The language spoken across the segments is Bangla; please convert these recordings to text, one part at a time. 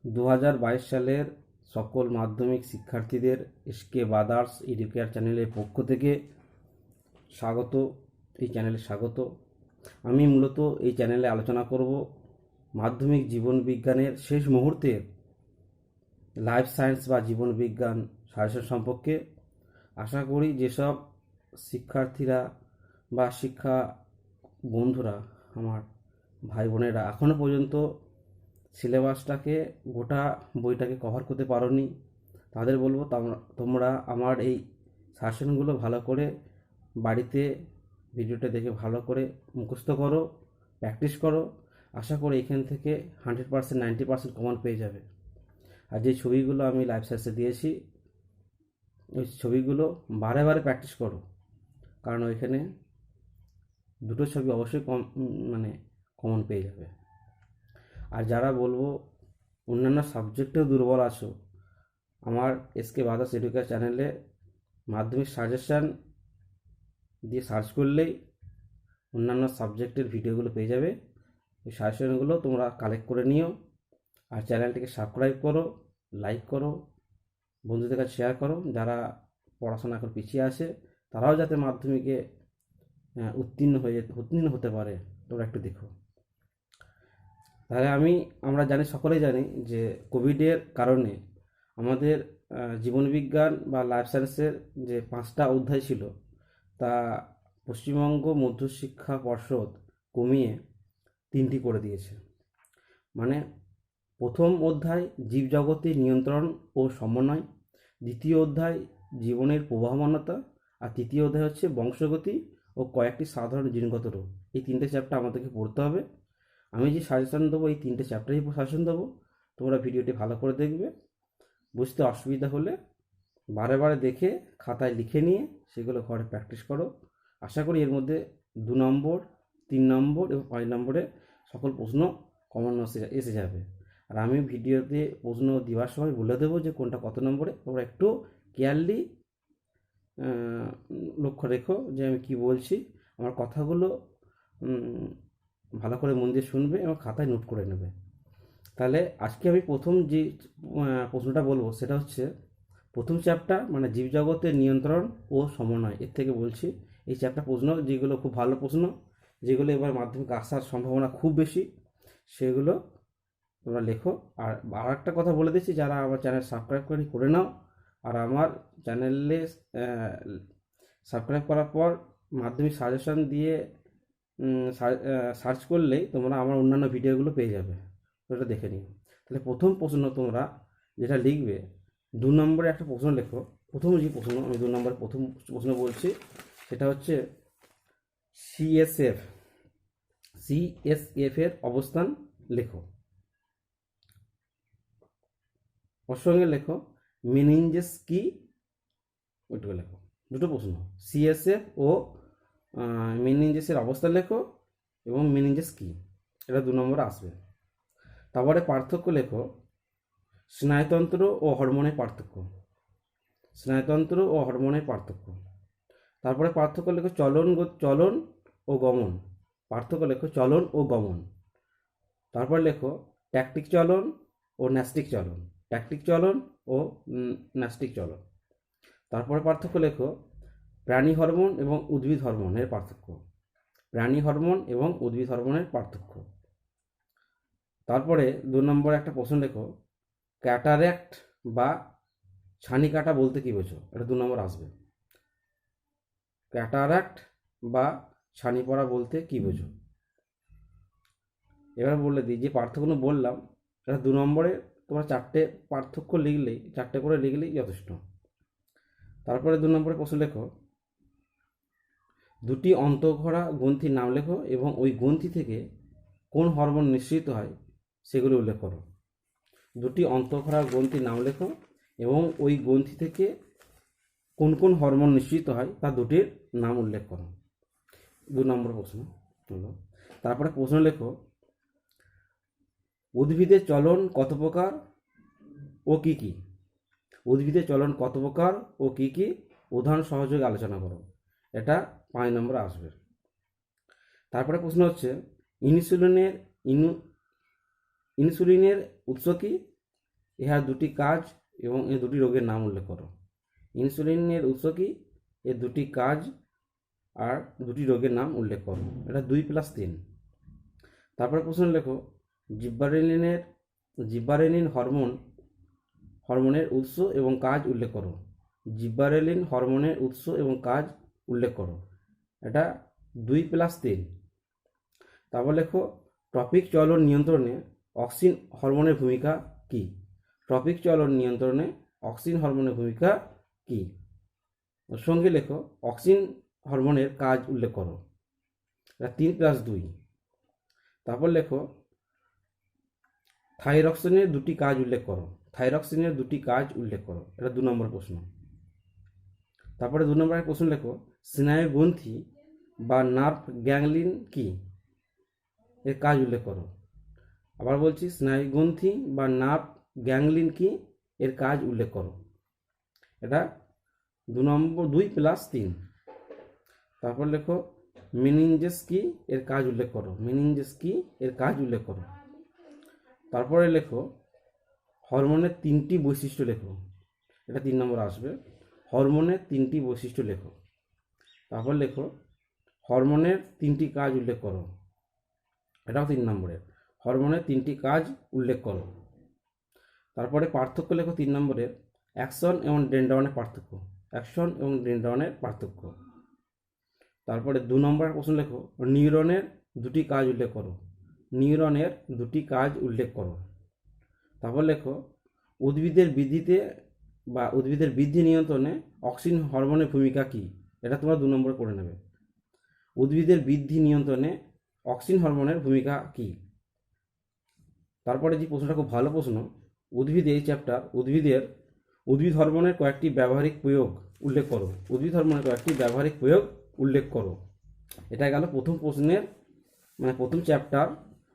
2022 সালের সকল মাধ্যমিক শিক্ষার্থীদের এসকে ব্রাদার্স এডুকেয়ার চ্যানেলের পক্ষ থেকে স্বাগত। এই চ্যানেলে স্বাগত। আমি মূলত এই চ্যানেলে আলোচনা করব মাধ্যমিক জীবন বিজ্ঞানের শেষ মুহূর্তের লাইফ সায়েন্স বা জীবন বিজ্ঞান সাজেশন সম্পর্কে। আশা করি যেসব শিক্ষার্থীরা বা শিক্ষা বন্ধুরা, আমার ভাই বোনেরা এখনও পর্যন্ত সিলেবাসটাকে, গোটা বইটাকে কভার করতে পারোনি, তাদের বলবো তোমরা আমার এই সাজেশনগুলো ভালো করে বাড়িতে ভিডিওটা দেখে ভালো করে মুখস্থ করো, প্র্যাকটিস করো। আশা করি এখান থেকে 100% 90% কমন পেয়ে যাবে। আর যে ছবিগুলো আমি লাইভ সায়েন্সে দিয়েছি, ওই ছবিগুলো বারে বারে প্র্যাকটিস করো, কারণ ওইখানে দুটো ছবি অবশ্যই কমন পেয়ে যাবে। আর যারা বলবো অন্যান্য সাবজেক্টেও দুর্বল আছো, আমার এসকে ব্রাদার্স এডুকেয়ার চ্যানেলে মাধ্যমিক সাজেশান দিয়ে সার্চ করলেই অন্যান্য সাবজেক্টের ভিডিওগুলো পেয়ে যাবে। এই সাজেশনগুলো তোমরা কালেক্ট করে নিও। আর চ্যানেলটিকে সাবস্ক্রাইব করো, লাইক করো, বন্ধুদের কাছে শেয়ার করো। যারা পড়াশোনা এখন পিছিয়ে আছে, তারাও যাতে মাধ্যমিকে উত্তীর্ণ হতে পারে, তোমরা একটু দেখো। তাহলে আমরা জানি, সকলেই জানি যে কোভিডের কারণে আমাদের জীবনবিজ্ঞান বা লাইফ সায়েন্সের যে 5টা অধ্যায় ছিল, তা পশ্চিমবঙ্গ মধ্যশিক্ষা পর্ষদ কমিয়ে 3টি করে দিয়েছে। মানে প্রথম অধ্যায় জীবজগতের নিয়ন্ত্রণ ও সমন্বয়, দ্বিতীয় অধ্যায় জীবনের প্রবাহমানতা, আর তৃতীয় অধ্যায় হচ্ছে বংশগতি ও কয়েকটি সাধারণ জিনগত রোগ। এই 3টে চ্যাপ্টার আমাদেরকে পড়তে হবে। আমি যে সাজেশন দেবো, এই 3টে চ্যাপ্টারই সাজেশন দেবো। তোমরা ভিডিওটি ভালো করে দেখবে। বুঝতে অসুবিধা হলে বারে বারে দেখে খাতায় লিখে নিয়ে সেগুলো ঘরে প্র্যাকটিস করো। আশা করি এর মধ্যে 2 নম্বর, 3 নম্বর এবং 5 নম্বরে সকল প্রশ্ন কমন এসে যাবে। আর আমি ভিডিওতে প্রশ্ন দেওয়ার সময় বলে দেবো যে কোনটা কত নম্বরে। তোমরা একটু কেয়ারলি লক্ষ্য রেখো যে আমি কি বলছি। আমার কথাগুলো ভালো করে মন দিয়ে শুনবে এবং খাতায় নোট করে নেবে। তাহলে আজকে আমি প্রথম যে প্রশ্নটা বলবো সেটা হচ্ছে প্রথম চ্যাপ্টার, মানে জীবজগতের নিয়ন্ত্রণ ও সমন্বয়। এর থেকে বলছি এই চ্যাপ্টার প্রশ্ন, যেগুলো খুব ভালো প্রশ্ন, যেগুলো এবার মাধ্যমিক আসার সম্ভাবনা খুব বেশি, সেগুলো তোমরা লেখো। আর একটা কথা বলে দিচ্ছি, যারা আমার চ্যানেল সাবস্ক্রাইব করে নাও। আর আমার চ্যানেলে সাবস্ক্রাইব করার পর মাধ্যমিক সাজেশন দিয়ে সার্চ করলেই তোমরা আমার অন্যান্য ভিডিওগুলো পেয়ে যাবে। ওটা দেখে নিও। তাহলে প্রথম প্রশ্ন তোমরা যেটা লিখবে, 2 নম্বরে একটা প্রশ্ন লেখো। প্রথম যে প্রশ্ন, আমি 2 নম্বরে প্রথম প্রশ্ন বলছি, সেটা হচ্ছে সিএসএফ এর অবস্থান লেখো। ওর সঙ্গে লেখো মেনিনজেস কি, ওইটুকু লেখো। দুটো প্রশ্ন, সিএসএফ ও মেনিনজেসের অবস্থান লেখো এবং মেনিনজেস কি, এটা 2 নম্বরে আসবে। তারপরে পার্থক্য লেখো, স্নায়ুতন্ত্র ও হরমোনের পার্থক্য। স্নায়ুতন্ত্র ও হরমোনের পার্থক্য। তারপরে পার্থক্য লেখো চলন ও গমন। পার্থক্য লেখো চলন ও গমন। তারপর লেখো ট্যাকটিক চলন ও ন্যাস্টিক চলন। ট্যাকটিক চলন ও ন্যাস্টিক চলন। তারপরে পার্থক্য লেখো প্রাণী হরমোন এবং উদ্ভিদ হরমোনের পার্থক্য। প্রাণী হরমোন এবং উদ্ভিদ হরমোনের পার্থক্য। তারপরে 2 নম্বরে একটা প্রশ্ন লেখো, ক্যাটারেক্ট বা ছানি কাটা বলতে কী বোঝো। এটা 2 নম্বর আসবে। ক্যাটারাক্ট বা ছানি পড়া বলতে কী বোঝো। এবার বলে দিই, যে পার্থক্যগুলো বললাম, এটা 2 নম্বরে তোমরা 4টে পার্থক্য লিখলেই, 4টে করে লিখলেই যথেষ্ট। তারপরে 2 নম্বরে প্রশ্ন লেখো, 2টি অন্তঃক্ষরা গ্রন্থির নাম লেখো এবং ওই গ্রন্থি থেকে কোন হরমোন নিঃসৃত হয় সেগুলো উল্লেখ করো। 2টি অন্তঃক্ষরা গ্রন্থির নাম লেখো এবং ওই গ্রন্থি থেকে কোন কোন হরমোন নিঃসৃত হয় তা দুটির নাম উল্লেখ করো। 2 নম্বর প্রশ্ন হলো। তারপরে প্রশ্ন লেখো, উদ্ভিদের চলন কত প্রকার ও কি কি। উদ্ভিদের চলন কত প্রকার ও কি কি, উদাহরণ সহযোগে আলোচনা করো। এটা 5 নম্বরে আসবে। তারপরে প্রশ্ন হচ্ছে ইনসুলিনের উৎস কি ইহার দুটি কাজ এবং এই দুটি রোগের নাম উল্লেখ করো। ইনসুলিনের উৎস কি, এর দুটি কাজ আর দুটি রোগের নাম উল্লেখ করো। এটা 2+3। তারপরে প্রশ্ন লেখো, জিব্বারেলিন হরমোনের উৎস এবং কাজ উল্লেখ করো। জিব্বারেলিন হরমোনের উৎস এবং কাজ উল্লেখ করো। এটা 2+3। তারপর লেখো, ট্রপিক চলন নিয়ন্ত্রণে অক্সিন হরমোনের ভূমিকা কী? ট্রপিক চলন নিয়ন্ত্রণে অক্সিন হরমোনের ভূমিকা কী? ওর সঙ্গে লেখো, অক্সিন হরমোনের কাজ উল্লেখ করো। এটা 3+2। তারপর লেখো, থাইরক্সিনের দুটি কাজ উল্লেখ করো। থাইরক্সিনের দুটি কাজ উল্লেখ করো। এটা 2 নম্বর প্রশ্ন। তারপরে 2 নম্বরের প্রশ্ন লেখো, স্নায়ুগ্রন্থি বা নার্ভ গ্যাংলিন কি? এর কাজ উল্লেখ করো। আবার বলছি, স্নায়ুগ্রন্থি বা নার্ভ গ্যাংলিন কি? এর কাজ উল্লেখ করো। এটা 2+3। তারপর লেখো, মেনিনজেস কি? এর কাজ উল্লেখ করো। মেনিনজেস কি? এর কাজ উল্লেখ করো। তারপরে লেখো, হরমোনের 3টি বৈশিষ্ট্য লেখো। এটা 3 নম্বর আসবে। হরমোনের 3টি বৈশিষ্ট্য লেখো। তারপর লেখো, হরমোনের 3টি কাজ উল্লেখ করো। এটাও 3 নম্বরের। হরমোনের 3টি কাজ উল্লেখ করো। তারপরে পার্থক্য লেখো 3 নম্বরের, অ্যাকশন এবং ডেনড্রনের পার্থক্য। অ্যাকশন এবং ডেনড্রনের পার্থক্য। তারপরে 2 নম্বরের প্রশ্ন লেখো, নিউরনের 2টি কাজ উল্লেখ করো। নিউরনের 2টি কাজ উল্লেখ করো। তারপর লেখো, উদ্ভিদের বৃদ্ধি নিয়ন্ত্রণে অক্সিন হরমোনের ভূমিকা কী? এটা তোমরা 2 নম্বরে করে নেবে। উদ্ভিদের বৃদ্ধি নিয়ন্ত্রণে অক্সিন হরমোনের ভূমিকা কী? তারপরে যে প্রশ্নটা খুব ভালো প্রশ্ন, এই চ্যাপ্টার উদ্ভিদ হরমোনের কয়েকটি ব্যবহারিক প্রয়োগ উল্লেখ করো। উদ্ভিদ হরমোনের কয়েকটি ব্যবহারিক প্রয়োগ উল্লেখ করো। এটা গেল প্রথম প্রশ্নের, প্রথম চ্যাপ্টার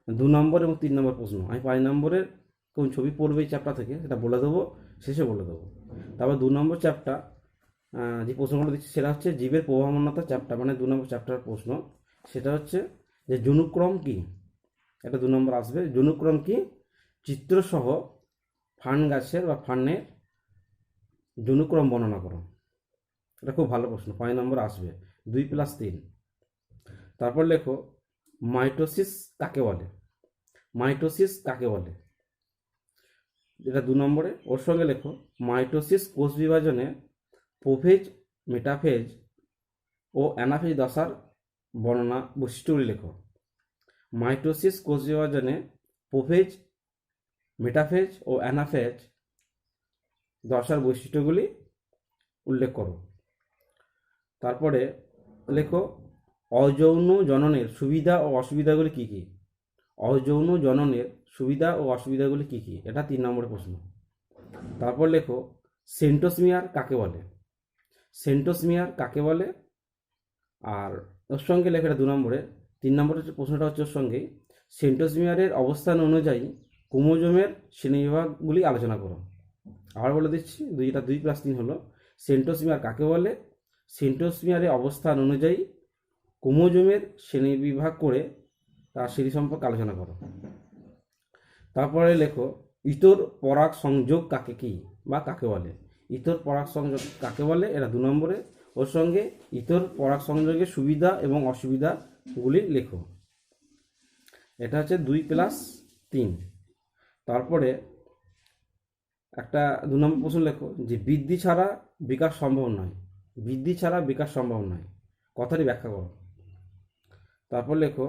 2 নম্বর এবং 3 নম্বর প্রশ্ন। আমি 5 নম্বরের কোন ছবি পড়বে এই চ্যাপ্টার থেকে সেটা বলে দেবো, শেষে বলে দেবো। তারপর 2 নম্বর চ্যাপ্টার যে প্রশ্নগুলো দিচ্ছি সেটা হচ্ছে জীবের প্রভাবমানতা চ্যাপ্টার, 2 নম্বর চ্যাপ্টার প্রশ্ন। সেটা হচ্ছে যে জনুক্রম কি? এটা 2 নম্বর আসবে। জনুক্রম কি? চিত্রসহ ফার্ন গাছের বা ফার্নের জনুক্রম বর্ণনা করো। এটা খুব ভালো প্রশ্ন, 5 নম্বর আসবে। 2+3। তারপর লেখো, মাইটোসিস কাকে বলে? মাইটোসিস কাকে বলে? এটা 2 নম্বরে। ওর সঙ্গে লেখো, মাইটোসিস কোষ বিভাজনে প্রোফেজ, মেটাফেজ ও অ্যানাফেজ দশার বর্ণনা বৈশিষ্ট্যগুলি লেখো। মাইটোসিস কোষ বিভাজনে প্রোফেজ, মেটাফেজ ও অ্যানাফেজ দশার বৈশিষ্ট্যগুলি উল্লেখ করো। তারপরে লেখো, অযৌন জননের সুবিধা ও অসুবিধাগুলি কী কী? অযৌন জননের সুবিধা ও অসুবিধাগুলি কী কী? এটা 3 নম্বরের প্রশ্ন। তারপর লেখো, সেন্টোসমিয়ার কাকে বলে? সেন্টোসমিয়ার কাকে বলে? আর ওর সঙ্গে লেখা, এটা 2 নম্বরে। 3 নম্বরের প্রশ্নটা হচ্ছে ওর সঙ্গেই, সেন্টোসমিয়ারের অবস্থান অনুযায়ী ক্রোমোজোমের শ্রেণীবিভাগগুলি আলোচনা করো। আবার বলে দিচ্ছি, এটা 2+3 হলো। সেন্টোসমিয়ার কাকে বলে? সেন্টোসমিয়ারের অবস্থান অনুযায়ী ক্রোমোজোমের শ্রেণীবিভাগ করে তার সিঁড়ি সম্পর্কে আলোচনা করো। তারপরে লেখো, ইতর পরাগ সংযোগ কাকে বলে? ইতর পরাগ সংযোগ কাকে বলে? এটা 2 নম্বরে। ওর সঙ্গে ইতর পরাগ সংযোগের সুবিধা এবং অসুবিধাগুলি লেখো। এটা হচ্ছে 2+3। তারপরে একটা 2 নম্বর প্রশ্ন লেখো, যে বৃদ্ধি ছাড়া বিকাশ সম্ভব নয়। বৃদ্ধি ছাড়া বিকাশ সম্ভব নয়, কথাটি ব্যাখ্যা করো। তারপর লেখো,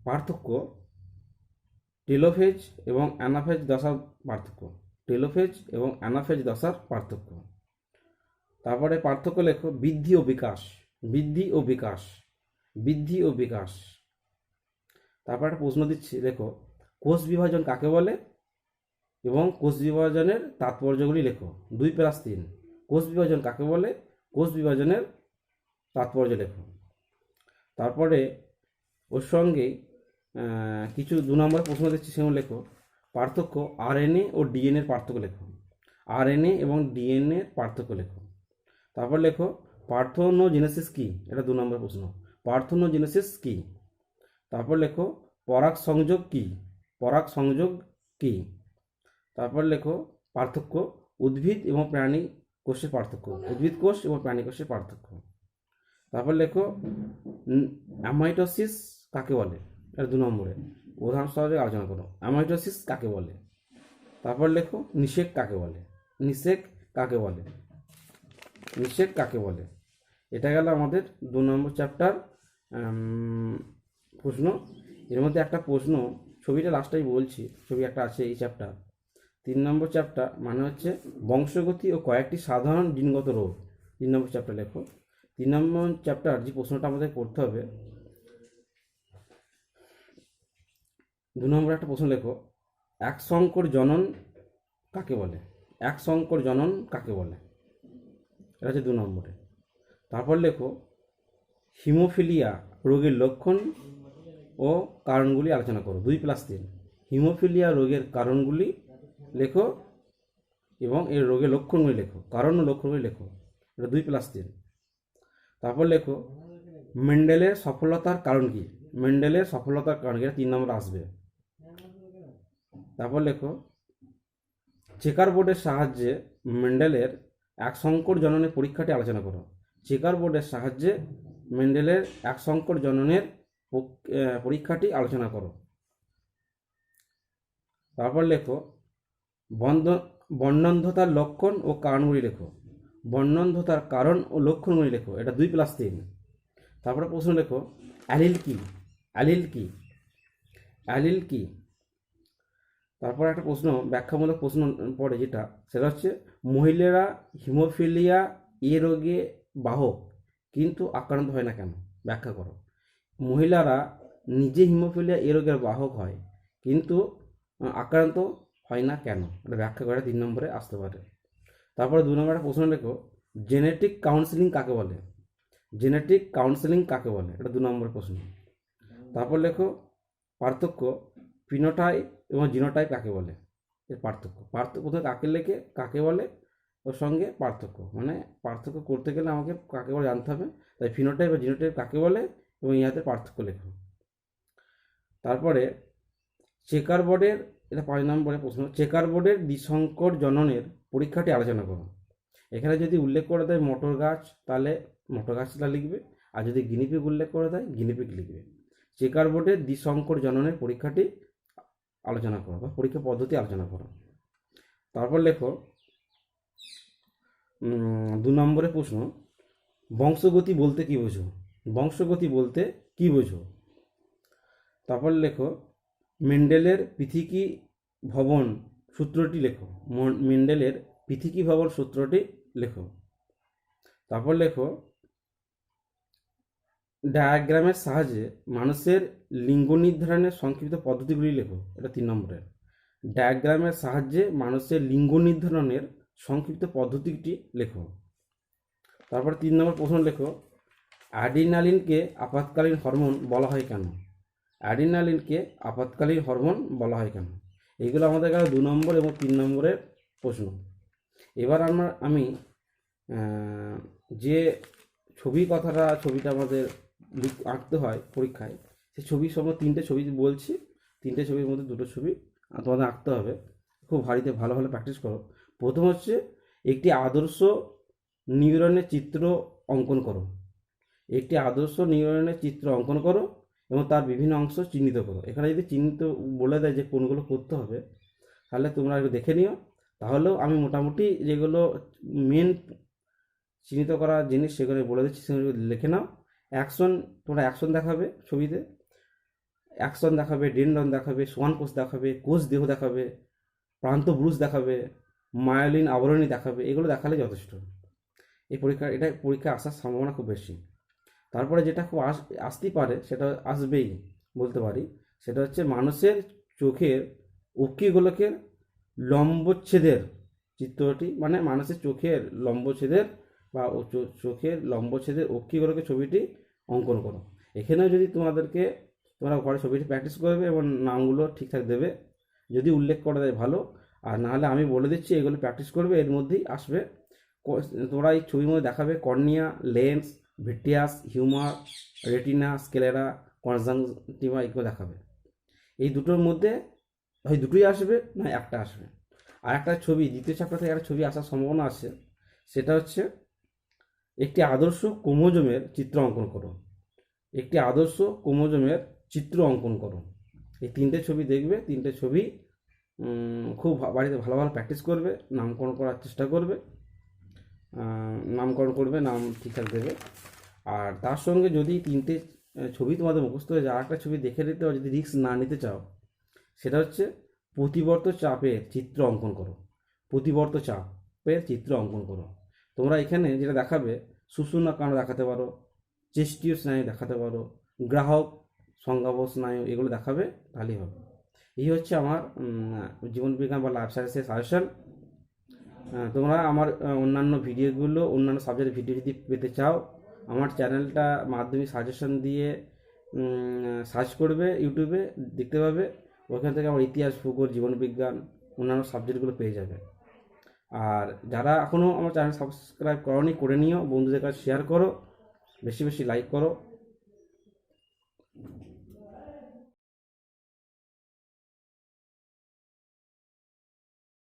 পার্থক্য টেলোফেজ এবং অ্যানাফেজ দশার পার্থক্য। টেলোফেজ এবং অ্যানাফেজ দশার পার্থক্য। তারপরে পার্থক্য লেখো, বৃদ্ধি ও বিকাশ। বৃদ্ধি ও বিকাশ। বৃদ্ধি ও বিকাশ। তারপর একটা প্রশ্ন দিচ্ছি, দেখো, কোষ বিভাজন কাকে বলে এবং কোষ বিভাজনের তাৎপর্যগুলি লেখো। 2+3। কোষ বিভাজন কাকে বলে? কোষ বিভাজনের তাৎপর্য লেখো। তারপরে ওর সঙ্গে কিছু 2 নম্বর প্রশ্ন দিচ্ছি, সেগুলো লেখো। পার্থক্য আরএনএ ও ডিএনএর পার্থক্য লেখো। আরএনএ এবং ডিএনএর পার্থক্য লেখো। তারপর লেখো, পার্থেনোজেনেসিস কি? এটা 2 নম্বর প্রশ্ন। পার্থেনোজেনেসিস কি? তারপর লেখো, পরাগ সংযোগ কি? পরাগ সংযোগ কি? তারপর লেখো পার্থক্য, উদ্ভিদ এবং প্রাণী কোষের পার্থক্য, উদ্ভিদ কোষ এবং প্রাণী কোষের পার্থক্য। তারপর লেখো অ্যামাইটোসিস কাকে বলে? এটা 2 নম্বরে উদাহরণ সহজে আলোচনা করো, অ্যামাইটোসিস কাকে বলে। তারপর লেখো নিষেক কাকে বলে? নিষেক কাকে বলে? নিষেক কাকে বলে? এটা গেল আমাদের 2 নম্বর চ্যাপ্টার প্রশ্ন। এর মধ্যে একটা প্রশ্ন, ছবিটা লাস্টেই বলছি, ছবি একটা আছে এই চ্যাপ্টার 3 নম্বর চ্যাপ্টার, মানে হচ্ছে বংশগতি ও কয়েকটি সাধারণ জিনগত রোগ। 3 নম্বর চ্যাপ্টার লেখো। 3 নম্বর চ্যাপ্টার যে প্রশ্নটা আমাদের করতে হবে, 2 নম্বর একটা প্রশ্ন লেখো, এক সংকর জনন কাকে বলে? এক সংকর জনন কাকে বলে? এটা হচ্ছে 2 নম্বরে। তারপর লেখো হিমোফিলিয়া রোগের লক্ষণ ও কারণগুলি আলোচনা করো, 2+3। হিমোফিলিয়া রোগের কারণগুলি লেখো এবং এর রোগের লক্ষণগুলি লেখো, কারণ ও লক্ষণগুলি লেখো, এটা 2+3। তারপর লেখো মেন্ডেলের সফলতার কারণ কি? মেন্ডেলের সফলতার কারণ কি? এটা 3 নম্বর আসবে। তারপর লেখো চেকার বোর্ডের সাহায্যে মেন্ডেলের এক সংকর জননের পরীক্ষাটি আলোচনা করো। চেকার বোর্ডের সাহায্যে মেন্ডেলের এক সংকর জননের পরীক্ষাটি আলোচনা করো। তারপর লেখো বর্ণান্ধতার লক্ষণ ও কারণগুলি লেখো, বর্ণান্ধতার কারণ ও লক্ষণগুলি লেখো, এটা 2+3। তারপরে প্রশ্ন লেখো অ্যালিল কি? অ্যালিল কি? অ্যালিল কি? তারপর একটা প্রশ্ন, ব্যাখ্যামূলক প্রশ্ন পড়ে যেটা, সেটা হচ্ছে মহিলারা হিমোফিলিয়া এ রোগে বাহক কিন্তু আক্রান্ত হয় না কেন? ব্যাখ্যা করো। মহিলারা নিজে হিমোফিলিয়া এ রোগের বাহক হয় কিন্তু আক্রান্ত হয় না কেন? এটা ব্যাখ্যা করে 3 নম্বরে আসতে পারে। তারপরে 2 নম্বরে প্রশ্ন লেখো জেনেটিক কাউন্সেলিং কাকে বলে? জেনেটিক কাউন্সেলিং কাকে বলে? এটা 2 নম্বরের প্রশ্ন। তারপর লেখো পার্থক্য ফিনোটাইপ এবং জিনোটাইপ কাকে বলে? এর পার্থক্য, পার্থক্য প্রথমে কাকে লেখে কাকে বলে ওর সঙ্গে পার্থক্য, মানে পার্থক্য করতে গেলে আমাকে কাকে বলে জানতে হবে, তাই ফিনোটাইপ বা জিনোটাইপ কাকে বলে এবং ইহাতে পার্থক্য লেখো। তারপরে চেকার বোর্ডের, এটা 5 নম্বরের প্রশ্ন, চেকার বোর্ডের দ্বিসংকর জননের পরীক্ষাটি আলোচনা করো। এখানে যদি উল্লেখ করে দেয় মটর গাছ, তাহলে মটর গাছটা লিখবে, আর যদি গিনিপিগ উল্লেখ করে দেয় গিনিপিগ লিখবে। চেকার বোর্ডের দ্বিসংকর জননের পরীক্ষাটি আলোচনা করো বা পরীক্ষা পদ্ধতি আলোচনা করো। তারপর লেখো 2 নম্বরের প্রশ্ন, বংশগতি বলতে কি বোঝো? বংশগতি বলতে কি বোঝো? তারপর লেখো মেন্ডেলের পৃথিকী ভবন সূত্রটি লেখো, মেন্ডেলের পৃথিকী ভবন সূত্রটি লেখো। তারপর লেখো ডায়াগ্রামের সাহায্যে মানুষের লিঙ্গ নির্ধারণের সংক্ষিপ্ত পদ্ধতিগুলি লেখো, এটা 3 নম্বরের। ডায়াগ্রামের সাহায্যে মানুষের লিঙ্গ নির্ধারণের সংক্ষিপ্ত পদ্ধতিটি লেখো। তারপর 3 নম্বর প্রশ্ন লেখো অ্যাড্রিনালিনকে আপাতকালীন হরমোন বলা হয় কেন? অ্যাড্রিনালিনকে আপাতকালীন হরমোন বলা হয় কেন? এইগুলো আমাদের কাছে 2 নম্বর এবং 3 নম্বরের প্রশ্ন। এবার আমি যে ছবিটা আমাদের আঁকতে হয় পরীক্ষায়, সেই ছবির সময় 3টে ছবি বলছি, 3টে ছবির মধ্যে 2টো ছবি তোমাদের আঁকতে হবে। খুব ভালো প্র্যাকটিস করো। প্রথম হচ্ছে একটি আদর্শ নিউরনের চিত্র অঙ্কন করো। একটি আদর্শ নিউরনের চিত্র অঙ্কন করো এবং তার বিভিন্ন অংশ চিহ্নিত করো। এখানে যদি চিহ্নিত বলে দেয় যে কোনগুলো করতে হবে, তাহলে তোমরা একটু দেখে নিও। তাহলেও আমি মোটামুটি যেগুলো মেন চিহ্নিত করা জিনিস সেগুলো বলে দিচ্ছি, সেগুলো লিখে নাও। তোমরা অ্যাকশন দেখাবে ছবিতে, অ্যাকশন দেখাবে, ডেন্ড্রন দেখাবে, সোয়ান কোষ দেখাবে, কোষ দেহ দেখাবে, প্রান্ত ব্রুশ দেখাবে, মায়োলিন আবরণী দেখাবে। এগুলো দেখালে যথেষ্ট। এটা পরীক্ষায় আসার সম্ভাবনা খুব বেশি। তারপরে যেটা খুব আসতেই পারে, সেটা আসবেই বলতে পারি, সেটা হচ্ছে মানুষের চোখের অক্ষিগোলকের লম্বচ্ছেদের চিত্রটি, মানে মানুষের চোখের লম্বচ্ছেদের বা চোখের লম্বচ্ছেদের অক্ষিগোলকের ছবিটি অঙ্কন করো। এখানেও যদি তোমরা ঘরে ছবিটি প্র্যাকটিস করবে এবং নামগুলো ঠিকঠাক দেবে, যদি উল্লেখ করে দেয় ভালো, আর নাহলে আমি বলে দিচ্ছি এগুলো প্র্যাকটিস করবে, এর মধ্যেই আসবে। তোমরা এই ছবির মধ্যে দেখাবে cornea, lens, vitreous, humour, retina, sclera, conjunctiva, এগুলো দেখাবে। এই দুটোর মধ্যে হয় দুটোই আসবে না একটা আসবে। আর একটা ছবি, দ্বিতীয় চ্যাপ্টার থেকে একটা ছবি আসার সম্ভাবনা আছে, সেটা হচ্ছে একটি আদর্শ ক্রোমোজোমের চিত্র অঙ্কন করো। একটি আদর্শ ক্রোমোজোমের চিত্র অঙ্কন করো। এই তিনটে ছবি দেখবে, তিনটে ছবি খুব বাড়িতে ভালো ভালো প্র্যাকটিস করবে, নামকরণ করার চেষ্টা করবে, নামকরণ করবে, নাম ঠিকঠাক দেবে। আর তার সঙ্গে যদি তিনটে ছবি তোমাদের মুখস্থ হয়ে যায়, আর একটা ছবি দেখে নিতে যদি রিস্ক না নিতে চাও, সেটা হচ্ছে প্রতিবর্ত চাপের চিত্র অঙ্কন করো। প্রতিবর্ত চাপের চিত্র অঙ্কন করো। তোমরা এখানে যেটা দেখাবে, সুষুম্না কাণ্ড দেখাতে পারো, চেস্টীয় স্নায়ু দেখাতে পারো, গ্রাহক সংজ্ঞাবহ স্নায়ু, এগুলো দেখাবে, তাহলেই হবে। এই হচ্ছে আমার জীবনবিজ্ঞান বা লাইফ সায়েন্সের সাজেশন। তোমরা আমার অন্যান্য ভিডিওগুলো, অন্যান্য সাবজেক্টের ভিডিও যদি পেতে চাও, আমার চ্যানেলটা মাধ্যমিক সাজেশন দিয়ে সার্চ করবে, ইউটিউবে দেখতে পাবে। ওখান থেকে আমার ইতিহাস, ভূগোল, জীবনবিজ্ঞান, অন্যান্য সাবজেক্টগুলো পেয়ে যাবে। আর যারা এখনও আমার চ্যানেল সাবস্ক্রাইব করোনি, করে নিও, বন্ধুদের কাছে শেয়ার করো, বেশি বেশি লাইক করো।